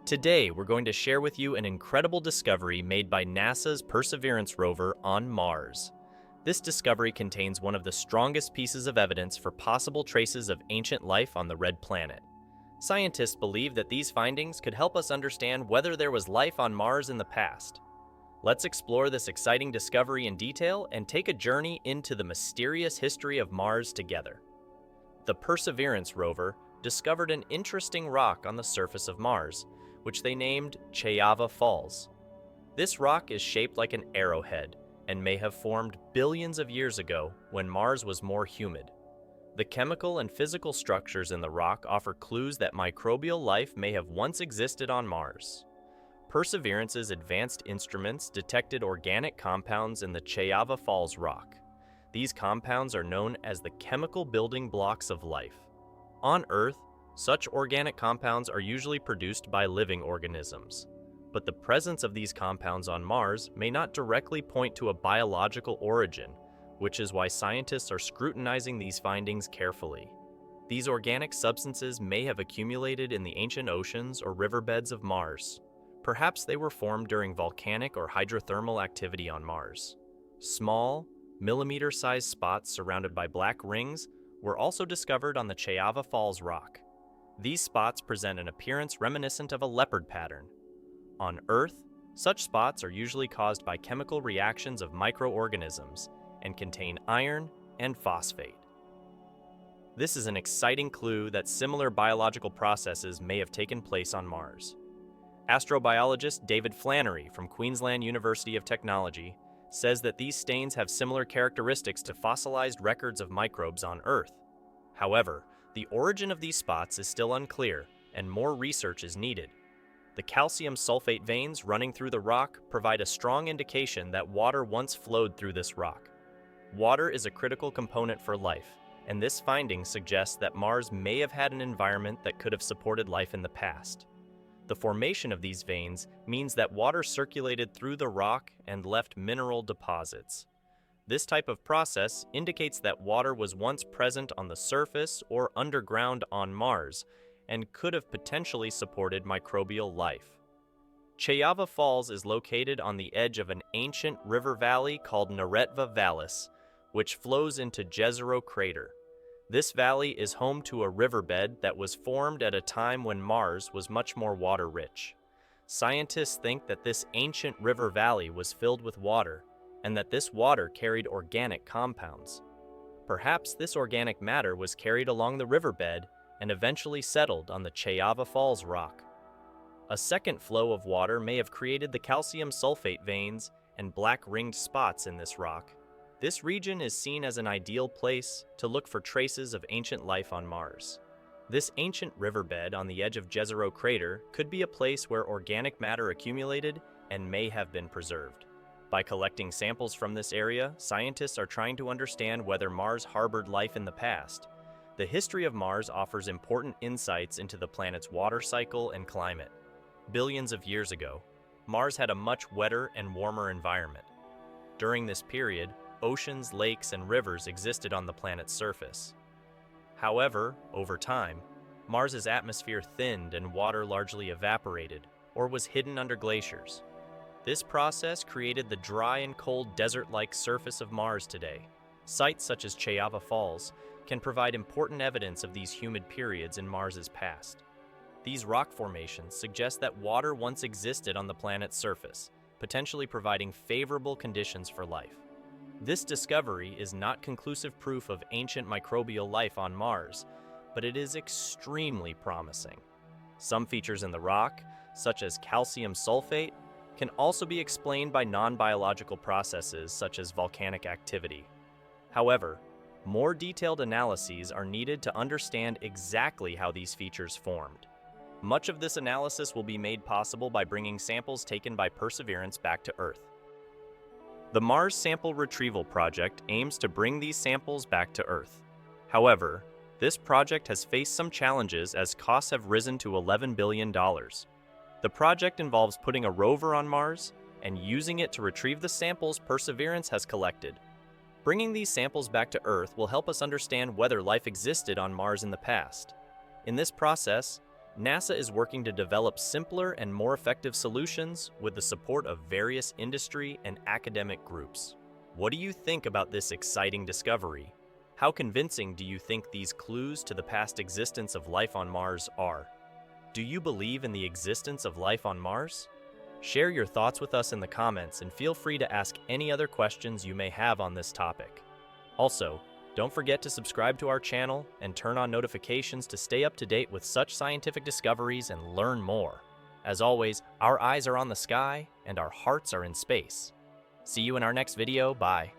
Today, we're going to share with you an incredible discovery made by NASA's Perseverance rover on Mars. This discovery contains one of the strongest pieces of evidence for possible traces of ancient life on the red planet. Scientists believe that these findings could help us understand whether there was life on Mars in the past. Let's explore this exciting discovery in detail and take a journey into the mysterious history of Mars together. The Perseverance rover discovered an interesting rock on the surface of Mars, which they named Chayava Falls. This rock is shaped like an arrowhead and may have formed billions of years ago when Mars was more humid. The chemical and physical structures in the rock offer clues that microbial life may have once existed on Mars. Perseverance's advanced instruments detected organic compounds in the Chayava Falls rock. These compounds are known as the chemical building blocks of life. On Earth, such organic compounds are usually produced by living organisms, but the presence of these compounds on Mars may not directly point to a biological origin, which is why scientists are scrutinizing these findings carefully. These organic substances may have accumulated in the ancient oceans or riverbeds of Mars. Perhaps they were formed during volcanic or hydrothermal activity on Mars. Small, millimeter-sized spots surrounded by black rings were also discovered on the Chayava Falls rock. These spots present an appearance reminiscent of a leopard pattern. On Earth, such spots are usually caused by chemical reactions of microorganisms and contain iron and phosphate. This is an exciting clue that similar biological processes may have taken place on Mars. Astrobiologist David Flannery from Queensland University of Technology says that these stains have similar characteristics to fossilized records of microbes on Earth. However, the origin of these spots is still unclear, and more research is needed. The calcium sulfate veins running through the rock provide a strong indication that water once flowed through this rock. Water is a critical component for life, and this finding suggests that Mars may have had an environment that could have supported life in the past. The formation of these veins means that water circulated through the rock and left mineral deposits. This type of process indicates that water was once present on the surface or underground on Mars and could have potentially supported microbial life. Chayava Falls is located on the edge of an ancient river valley called Neretva Vallis, which flows into Jezero Crater. This valley is home to a riverbed that was formed at a time when Mars was much more water-rich. Scientists think that this ancient river valley was filled with water, and that this water carried organic compounds. Perhaps this organic matter was carried along the riverbed and eventually settled on the Chayava Falls rock. A second flow of water may have created the calcium sulfate veins and black ringed spots in this rock. This region is seen as an ideal place to look for traces of ancient life on Mars. This ancient riverbed on the edge of Jezero Crater could be a place where organic matter accumulated and may have been preserved. By collecting samples from this area, scientists are trying to understand whether Mars harbored life in the past. The history of Mars offers important insights into the planet's water cycle and climate. Billions of years ago, Mars had a much wetter and warmer environment. During this period, oceans, lakes, and rivers existed on the planet's surface. However, over time, Mars's atmosphere thinned and water largely evaporated or was hidden under glaciers. This process created the dry and cold desert-like surface of Mars today. Sites such as Chayava Falls can provide important evidence of these humid periods in Mars's past. These rock formations suggest that water once existed on the planet's surface, potentially providing favorable conditions for life. This discovery is not conclusive proof of ancient microbial life on Mars, but it is extremely promising. Some features in the rock, such as calcium sulfate, can also be explained by non-biological processes such as volcanic activity. However, more detailed analyses are needed to understand exactly how these features formed. Much of this analysis will be made possible by bringing samples taken by Perseverance back to Earth. The Mars Sample Retrieval Project aims to bring these samples back to Earth. However, this project has faced some challenges as costs have risen to $11 billion. The project involves putting a rover on Mars and using it to retrieve the samples Perseverance has collected. Bringing these samples back to Earth will help us understand whether life existed on Mars in the past. In this process, NASA is working to develop simpler and more effective solutions with the support of various industry and academic groups. What do you think about this exciting discovery? How convincing do you think these clues to the past existence of life on Mars are? Do you believe in the existence of life on Mars? Share your thoughts with us in the comments and feel free to ask any other questions you may have on this topic. Also, don't forget to subscribe to our channel and turn on notifications to stay up to date with such scientific discoveries and learn more. As always, our eyes are on the sky and our hearts are in space. See you in our next video. Bye.